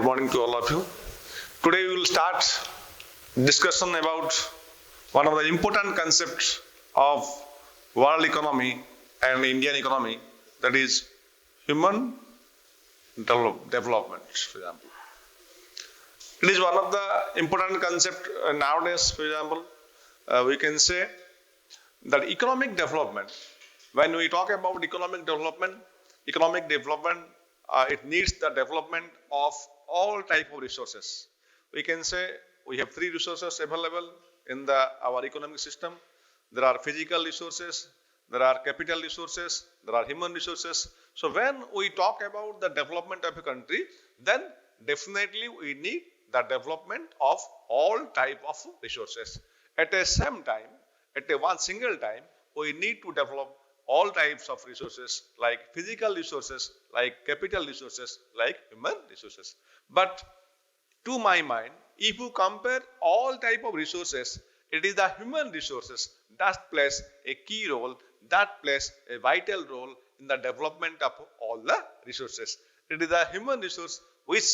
Good morning to all of you. Today we will start discussion about one of the important concepts of world economy and Indian economy, that is human development, for example. It is one of the important concepts nowadays, for example. We can say that economic development, when we talk about economic development, it needs the development of all type of resources. We can say we have three resources available in our economic system. There are physical resources, there are capital resources, there are human resources. So when we talk about the development of a country, then definitely we need the development of all type of resources. At the same time, at a one single time, we need to develop all types of resources, like physical resources, like capital resources, like human resources. But to my mind, if you compare all type of resources, it is the human resources that plays a key role, that plays a vital role in the development of all the resources. It is the human resource which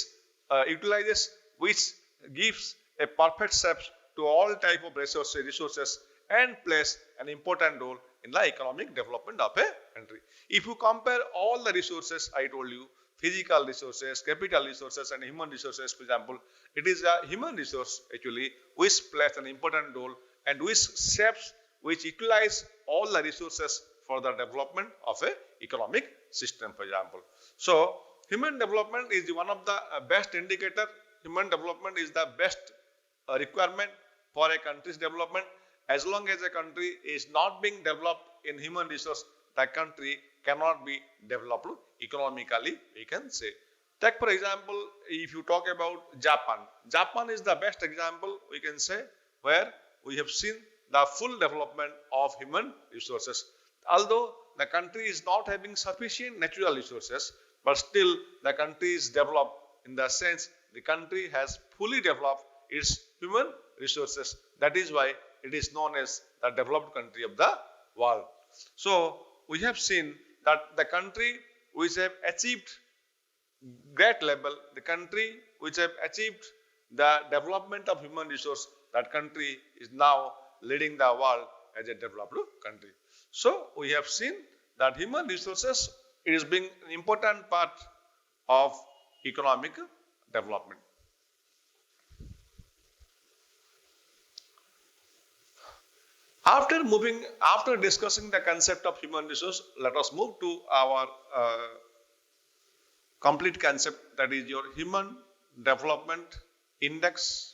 utilizes, which gives a perfect steps to all type of resources and plays an important role in the economic development of a country. If you compare all the resources I told you, physical resources, capital resources and human resources, for example, it is a human resource actually which plays an important role and which utilize all the resources for the development of a economic system, for example. So human development is one of the best indicator. Human development is the best requirement for a country's development. As long as a country is not being developed in human resource, the country cannot be developed economically, we can say. Take for example, if you talk about Japan. Japan is the best example, we can say, where we have seen the full development of human resources. Although the country is not having sufficient natural resources, but still the country is developed in the sense the country has fully developed its human resources. That is why it is known as the developed country of the world. So we have seen that the country which have achieved great level, the country which have achieved the development of human resource, that country is now leading the world as a developed country. So we have seen that human resources is being an important part of economic development. After discussing the concept of human resource, let us move to our complete concept, that is your human development index.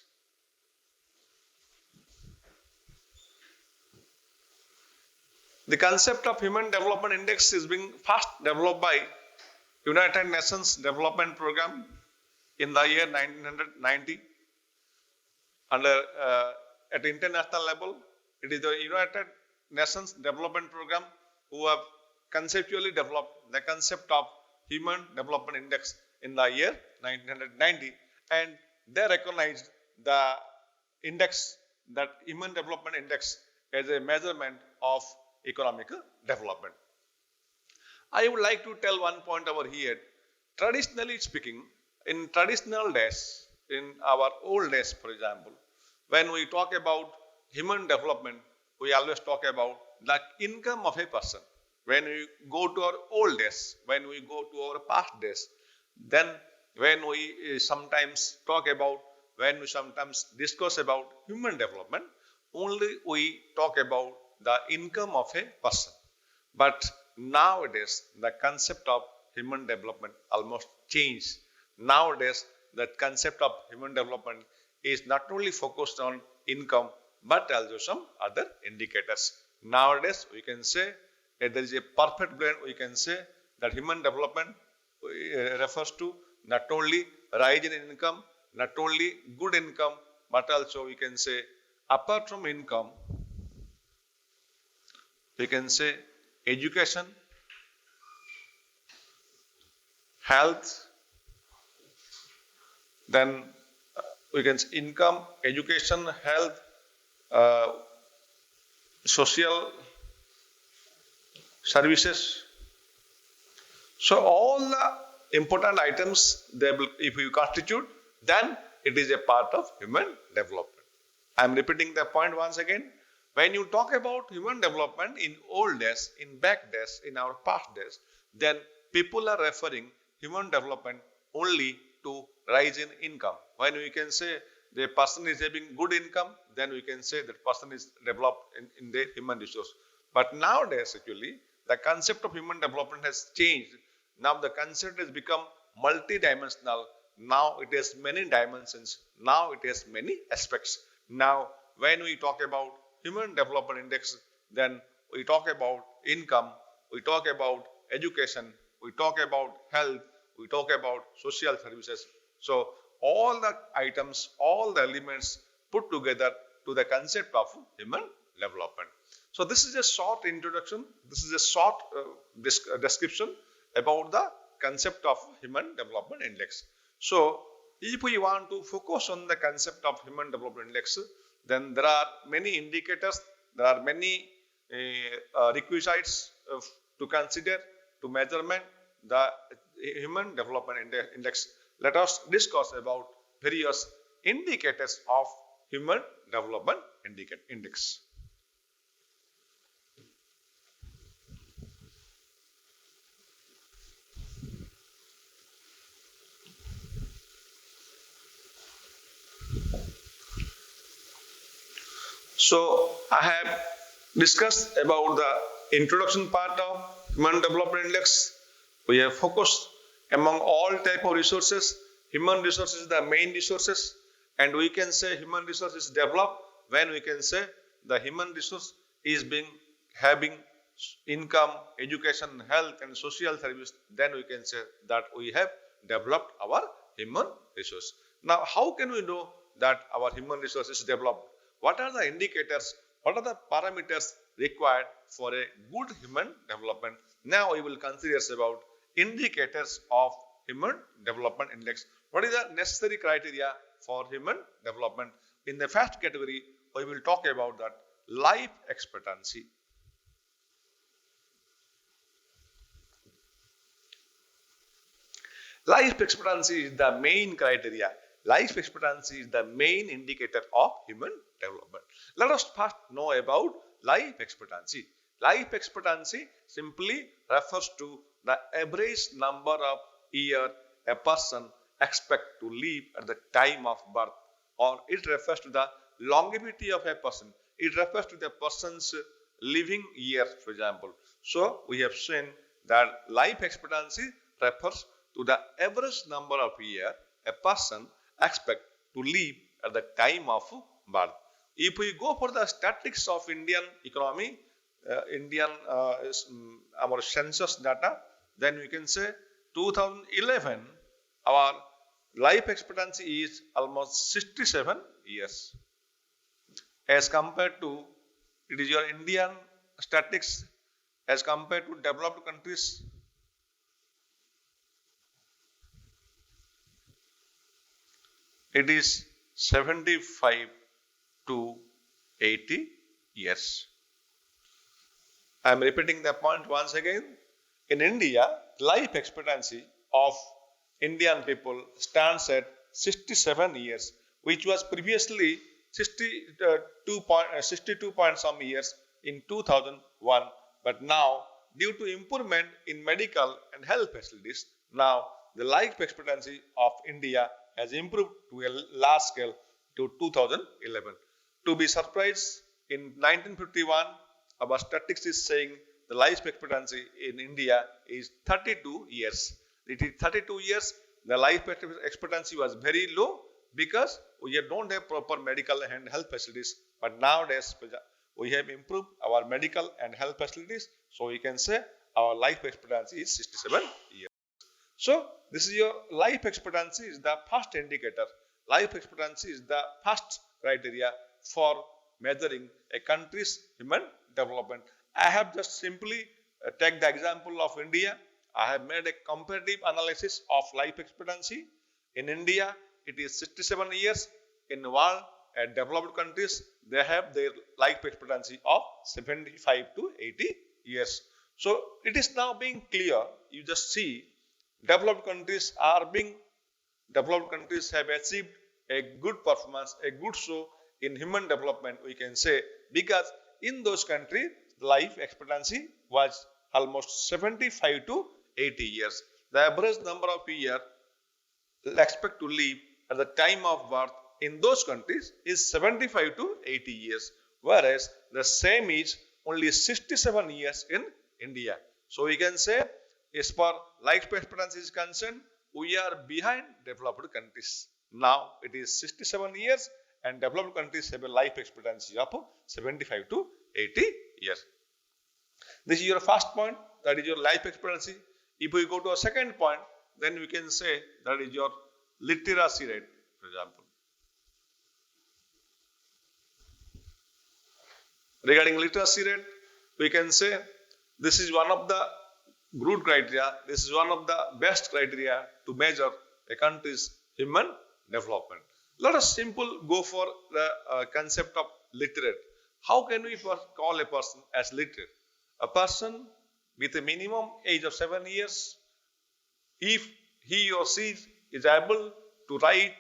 The concept of human development index is being first developed by United Nations Development Program in the year 1990 under at international level. It is the United Nations Development Program who have conceptually developed the concept of Human Development Index in the year 1990, and they recognized the index, that Human Development Index, as a measurement of economic development. I would like to tell one point over here. Traditionally speaking, in traditional days, in our old days, for example, when we talk about human development, we always talk about the income of a person. When we go to our old days, when we go to our past days, then when we sometimes discuss about human development, only we talk about the income of a person. But nowadays, the concept of human development almost changed. Nowadays, the concept of human development is not only focused on income, but also some other indicators. Nowadays, we can say that there is a perfect blend. We can say that human development refers to not only rise in income, not only good income, but also we can say apart from income, we can say education, health, then we can say income, education, health, social services. So all the important items they will, if you constitute, then it is a part of human development. I am repeating the point once again. When you talk about human development in old days, in back days, in our past days, then people are referring human development only to rise in income. When we can say the person is having good income, then we can say that person is developed in the human resource. But nowadays, actually, the concept of human development has changed. Now the concept has become multidimensional. Now it has many dimensions. Now it has many aspects. Now, when we talk about human development index, then we talk about income, we talk about education, we talk about health, we talk about social services. So all the items, all the elements put together to the concept of human development. So this is a short introduction. This is a short description about the concept of human development index. So if we want to focus on the concept of human development index, then there are many indicators, there are many requisites to consider to measurement the human development index. Let us discuss about various indicators of human development index. So I have discussed about the introduction part of human development index. We have focused among all type of resources. Human resources is the main resources, and we can say human resources developed when we can say the human resource is being having income, education, health, and social service. Then we can say that we have developed our human resource. Now, how can we know that our human resource is developed? What are the indicators? What are the parameters required for a good human development? Now we will consider about indicators of human development index. What is the necessary criteria for human development? In the first category, we will talk about that life expectancy. Life expectancy is the main criteria. Life expectancy is the main indicator of human development. Let us first know about life expectancy. Life expectancy simply refers to the average number of years a person expects to live at the time of birth, or it refers to the longevity of a person. It refers to the person's living years, for example. So we have seen that life expectancy refers to the average number of years a person expect to live at the time of birth. If we go for the statistics of Indian economy, our census data, then we can say 2011 our life expectancy is almost 67 years as compared to, it is your Indian statistics as compared to developed countries. It is 75 to 80 years. I am repeating the point once again. In India, life expectancy of Indian people stands at 67 years, which was previously 62 point some years in 2001. But now, due to improvement in medical and health facilities, now the life expectancy of India has improved to a large scale to 2011. To be surprised, in 1951, our statistics is saying the life expectancy in India is 32 years. It is 32 years. The life expectancy was very low because we don't have proper medical and health facilities. But nowadays, we have improved our medical and health facilities. So we can say our life expectancy is 67 years. So this is your life expectancy is the first indicator. Life expectancy is the first criteria for measuring a country's human development. I have just simply take the example of India. I have made a comparative analysis of life expectancy. In India, it is 67 years. In world and developed countries, they have their life expectancy of 75 to 80 years. So it is now being clear. You just see developed countries are being developed countries have achieved a good performance, a good show in human development, we can say, because in those countries, life expectancy was almost 75 to 80 years. The average number of years expect to live at the time of birth in those countries is 75 to 80 years, whereas the same is only 67 years in India. So we can say, as far life expectancy is concerned, we are behind developed countries. Now it is 67 years and developed countries have a life expectancy of 75 to 80 years. This is your first point, that is your life expectancy. If we go to a second point, then we can say that is your literacy rate, for example. Regarding literacy rate, we can say this is one of the good criteria, this is one of the best criteria to measure a country's human development. Let us simple go for the concept of literate. How can we call a person as literate? A person with a minimum age of 7 years, if he or she is able to write,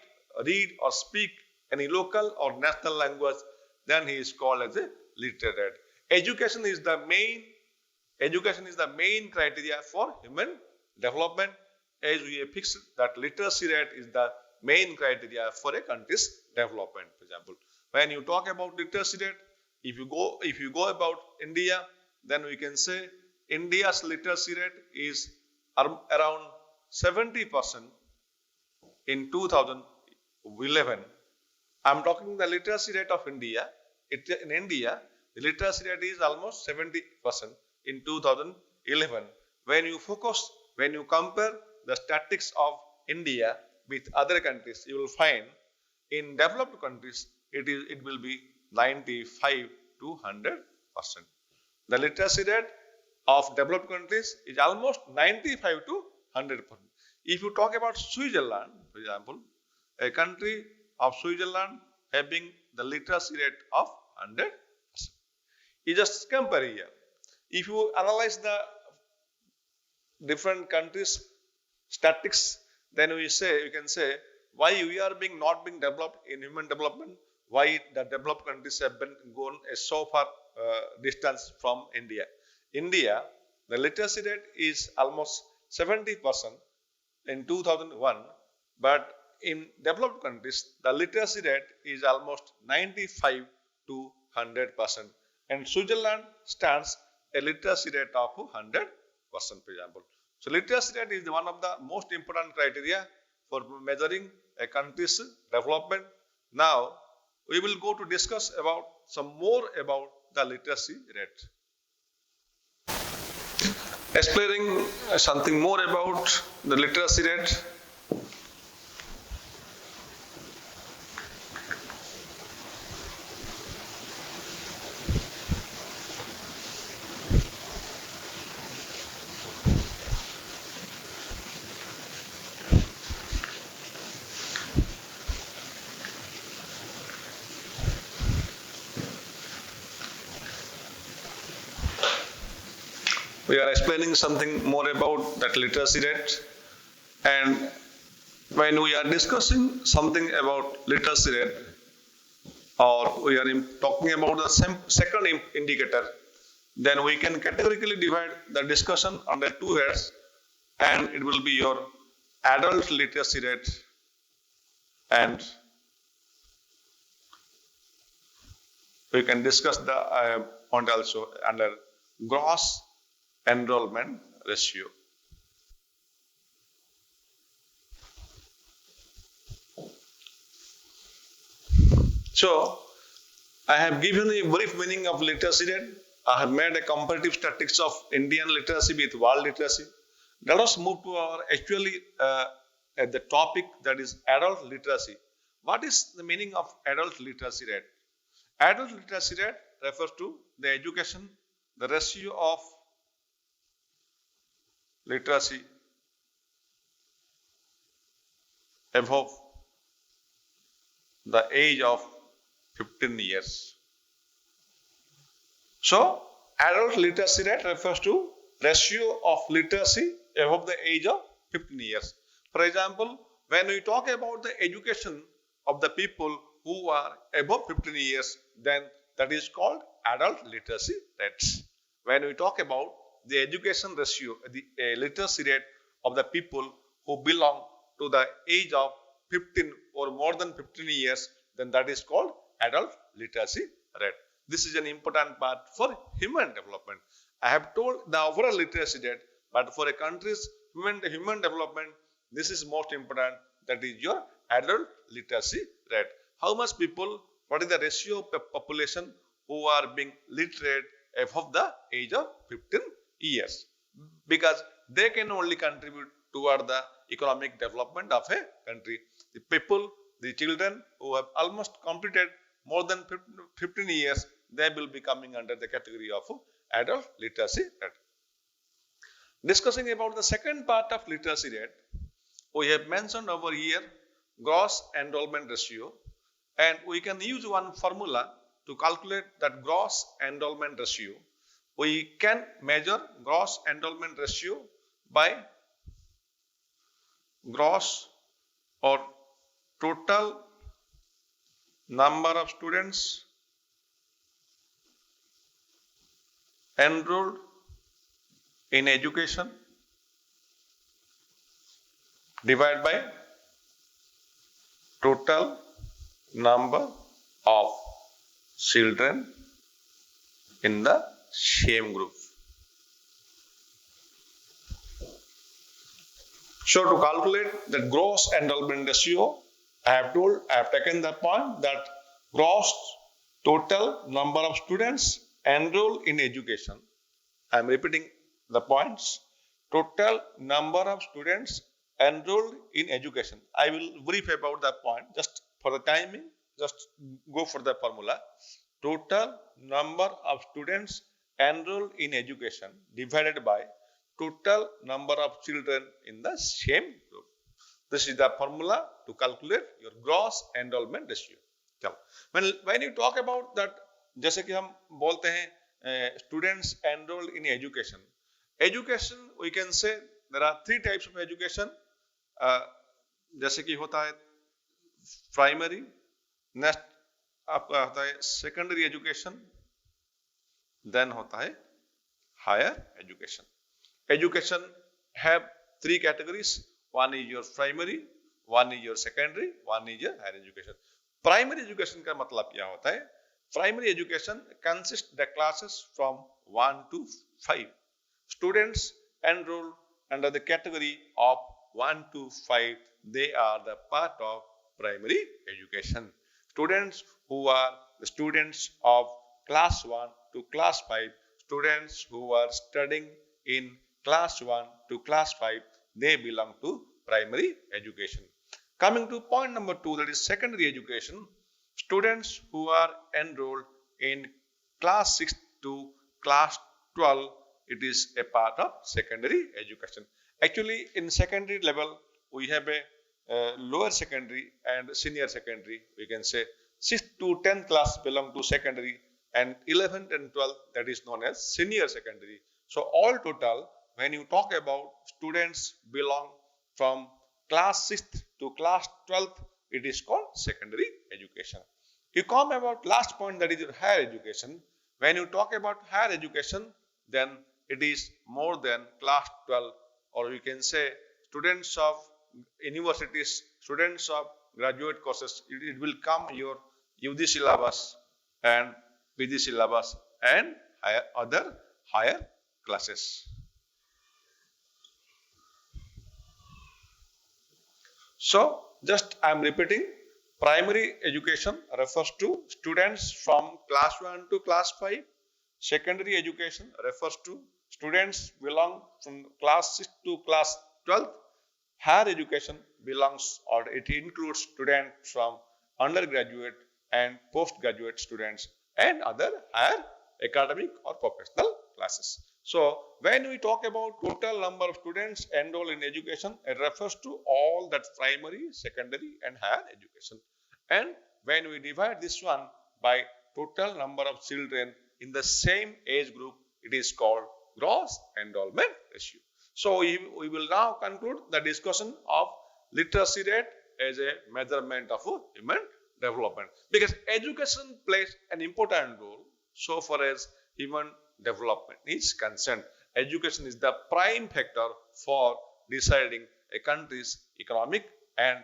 read or speak any local or national language, then he is called as a literate. Education is the main criteria for human development, as we have fixed that literacy rate is the main criteria for a country's development. For example, when you talk about literacy rate, if you go about India, then we can say India's literacy rate is around 70% in 2011. I am talking the literacy rate of India. In India, the literacy rate is almost 70% in 2011. When you compare the statistics of India with other countries, you will find in developed countries it will be 95 to 100%. The literacy rate of developed countries is almost 95 to 100%. If you talk about Switzerland, for example, a country of Switzerland having the literacy rate of 100%. You just compare here. If you analyze the different countries' statistics, then we can say why we are not being developed in human development, why the developed countries have been gone a so far distance from India. India, the literacy rate is almost 70% in 2001, but in developed countries, the literacy rate is almost 95 to 100%. And Switzerland stands a literacy rate of 100%, for example. So literacy rate is one of the most important criteria for measuring a country's development. Now, we will go to discuss about some more about the literacy rate. Explaining something more about the literacy rate. We are explaining something more about that literacy rate, and when we are discussing something about literacy rate, or we are talking about the second indicator, then we can categorically divide the discussion under two heads, and it will be your adult literacy rate and we can discuss the point also under gross enrollment ratio. So, I have given a brief meaning of literacy rate. I have made a comparative statistics of Indian literacy with world literacy. Let us move to our at the topic, that is adult literacy. What is the meaning of adult literacy rate? Adult literacy rate refers to the education, the ratio of literacy above the age of 15 years. So, adult literacy rate refers to ratio of literacy above the age of 15 years. For example, when we talk about the education of the people who are above 15 years, then that is called adult literacy rates. When we talk about the education ratio, the literacy rate of the people who belong to the age of 15 or more than 15 years, then that is called adult literacy rate. This is an important part for human development. I have told the overall literacy rate, but for a country's human development, this is most important. That is your adult literacy rate. How much people, what is the ratio of population who are being literate above the age of 15 years? Because they can only contribute toward the economic development of a country. The people, the children who have almost completed more than 15 years, they will be coming under the category of adult literacy rate. Discussing about the second part of literacy rate, we have mentioned over here gross enrollment ratio, and we can use one formula to calculate that gross enrollment ratio. We can measure gross enrollment ratio by gross or total number of students enrolled in education divided by total number of children in the same group. So to calculate the gross enrollment ratio, I have taken the point that gross total number of students enrolled in education. I am repeating the points. Total number of students enrolled in education. I will brief about that point just for the timing. Just go for the formula. Total number of students enrolled in education divided by total number of children in the same group. This is the formula to calculate your gross enrollment ratio. When you talk about that, जैसे कि हम बोलते हैं students enrolled in education. Education, we can say there are three types of education. जैसे कि होता है primary, next आपका होता है secondary education, then होता है higher education. Education have three categories. One is your primary, one is your secondary, one is your higher education. Primary education का मतलब क्या होता है? Primary education consists the classes from 1 to 5. Students enrolled under the category of 1 to 5, they are the part of primary education. Students who are the students of class 1 to class 5, students who are studying in class 1 to class 5, they belong to primary education. Coming to point number 2, that is secondary education. Students who are enrolled in class 6 to class 12, it is a part of secondary education. Actually, in secondary level, we have a lower secondary and senior secondary. We can say 6th to 10th class belong to secondary, and 11th and 12th, that is known as senior secondary. So all total, when you talk about students belong from class 6th to class 12th, it is called secondary education. You come about last point, that is your higher education. When you talk about higher education, then it is more than class 12, or you can say students of universities, students of graduate courses. It will come your UG syllabus and PG syllabus and other higher classes. So just I am repeating, primary education refers to students from class 1 to class 5. Secondary education refers to students belong from class 6 to class 12. Higher education belongs, or it includes students from undergraduate and postgraduate students and other higher academic or professional classes. So when we talk about total number of students enrolled in education, it refers to all that primary, secondary and higher education. And when we divide this one by total number of children in the same age group, it is called gross enrollment ratio. So we will now conclude the discussion of literacy rate as a measurement of human development, because education plays an important role so far as human development is concerned. Education is the prime factor for deciding a country's economic and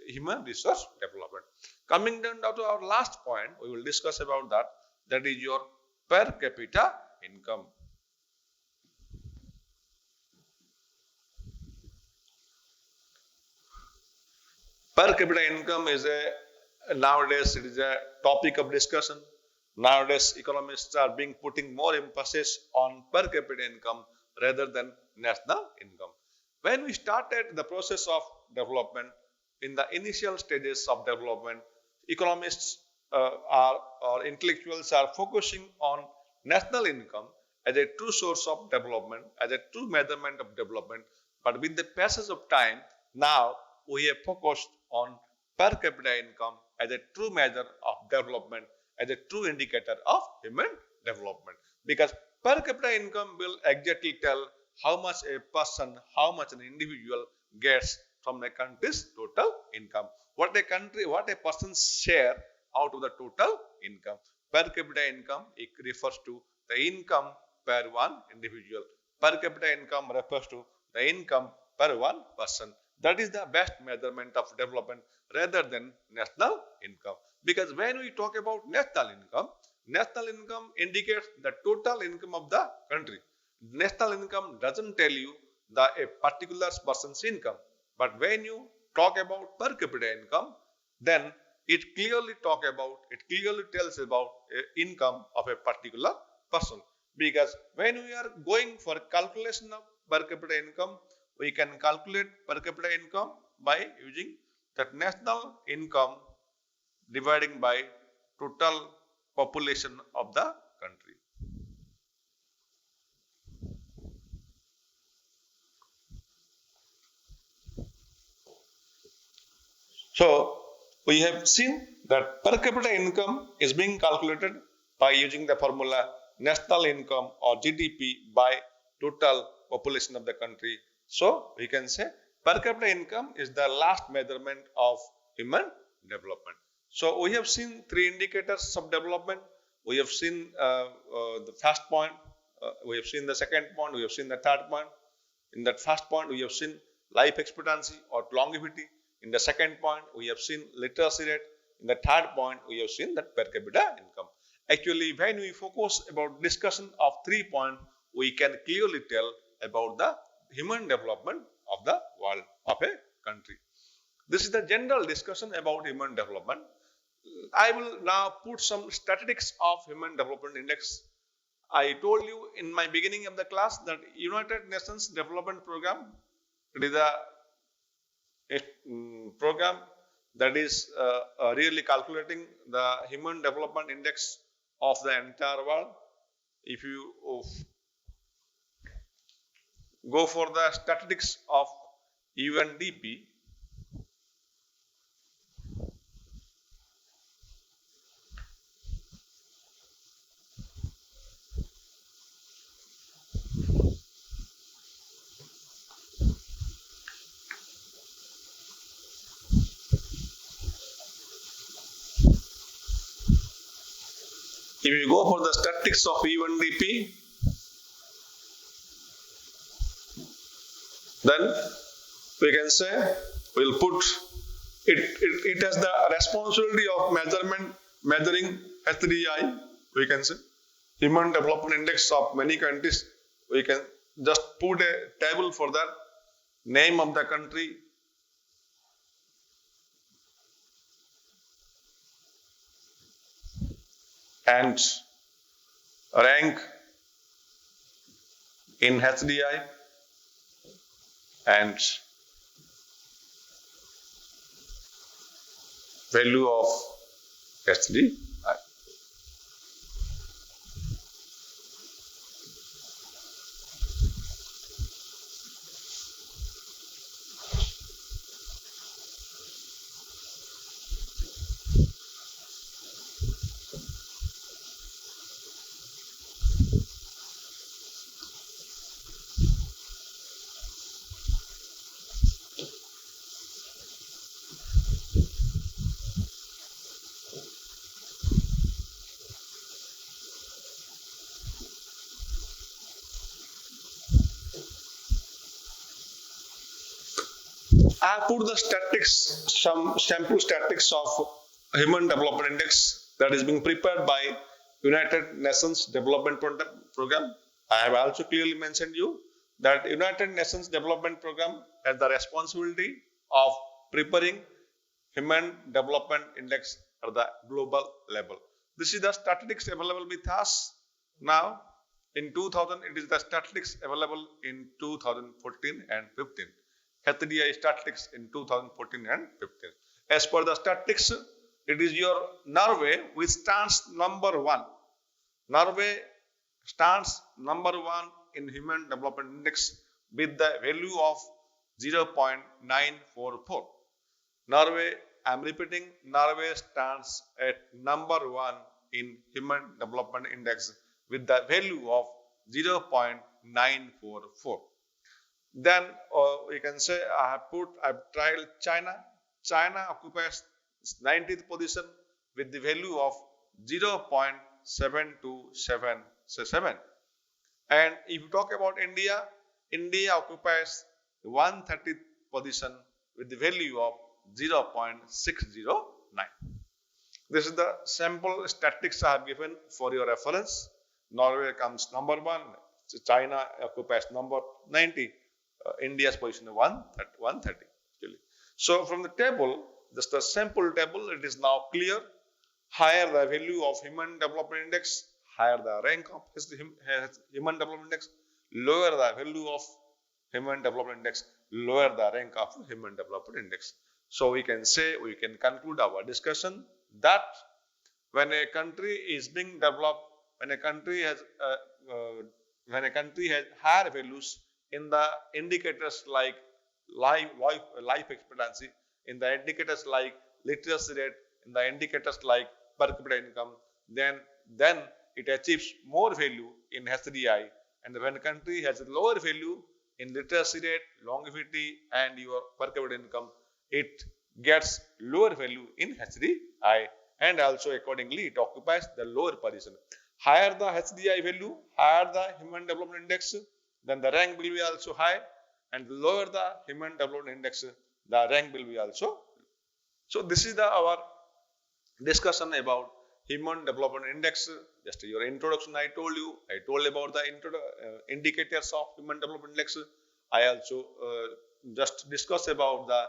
human resource development. Coming down to our last point, we will discuss about that. That is your per capita income. Per capita income is nowadays it is a topic of discussion. Nowadays economists are being putting more emphasis on per capita income rather than national income. When we started the process of development, in the initial stages of development, economists or intellectuals are focusing on national income as a true source of development, as a true measurement of development. But with the passage of time, now we have focused on per capita income as a true measure of development, as a true indicator of human development. Because per capita income will exactly tell how much a person, how much an individual gets from a country's total income. What a person's share out of the total income. Per capita income, it refers to the income per one individual. Per capita income refers to the income per one person. That is the best measurement of development rather than national income. Because when we talk about national income indicates the total income of the country. National income doesn't tell you a particular person's income. But when you talk about per capita income, then it clearly tells about income of a particular person. Because when we are going for calculation of per capita income, we can calculate per capita income by using that national income dividing by total population of the country. So we have seen that per capita income is being calculated by using the formula national income or GDP by total population of the country. So we can say per capita income is the last measurement of human development. So we have seen three indicators of development. We have seen the first point, we have seen the second point, we have seen the third point. In that first point, we have seen life expectancy or longevity. In the second point, we have seen literacy rate. In the third point, we have seen that per capita income. Actually, when we focus about discussion of 3 points, we can clearly tell about the human development of the world, of a country. This is the general discussion about human development. I will now put some statistics of Human Development Index. I told you in my beginning of the class that United Nations Development Program, it is a program that is really calculating the Human Development Index of the entire world. If you go for the statistics of UNDP, if you go for the statistics of UNDP, then we can say we'll put it has the responsibility of measuring HDI. We can say Human Development Index of many countries. We can just put a table for that, name of the country, and rank in HDI and value of HDI. I have put the statistics, some sample statistics of Human Development Index that is being prepared by United Nations Development Program. I have also clearly mentioned you that United Nations Development Program has the responsibility of preparing Human Development Index at the global level. This is the statistics available with us now. In 2000, it is the statistics available in 2014 and 15. HDI statistics in 2014 and 15. As per the statistics, it is your Norway which stands number one. Norway stands number one in Human Development Index with the value of 0.944. Norway, I am repeating, Norway stands at number one in Human Development Index with the value of 0.944. Then we can say I've tried China. China occupies 90th position with the value of 0.7277. And if you talk about India, India occupies 130th position with the value of 0.609. This is the sample statistics I have given for your reference. Norway comes number one, China occupies number 90, India's position 130. Actually. So from the table, just a simple table, it is now clear. Higher the value of Human Development Index, higher the rank of Human Development Index, lower the value of Human Development Index, lower the rank of Human Development Index. So we can say, we can conclude our discussion that when a country is being developed, when a country has higher values in the indicators like life expectancy, in the indicators like literacy rate, in the indicators like per capita income, then it achieves more value in HDI. And when a country has a lower value in literacy rate, longevity, and your per capita income, it gets lower value in HDI, and also accordingly it occupies the lower position. Higher the HDI value, higher the Human Development Index, then the rank will be also high, and lower the Human Development Index, the rank will be also low. So this is our discussion about Human Development Index. Just your introduction I told about the indicators of Human Development Index. I also just discuss about the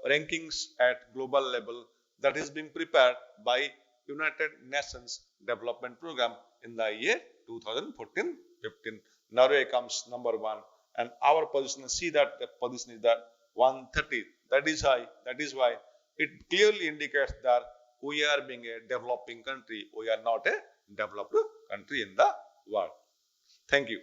rankings at global level that is being prepared by United Nations Development Program in the year 2014-15. Norway comes number one, and our position, see that the position is that 130. That is high. That is why it clearly indicates that we are being a developing country. We are not a developed country in the world. Thank you.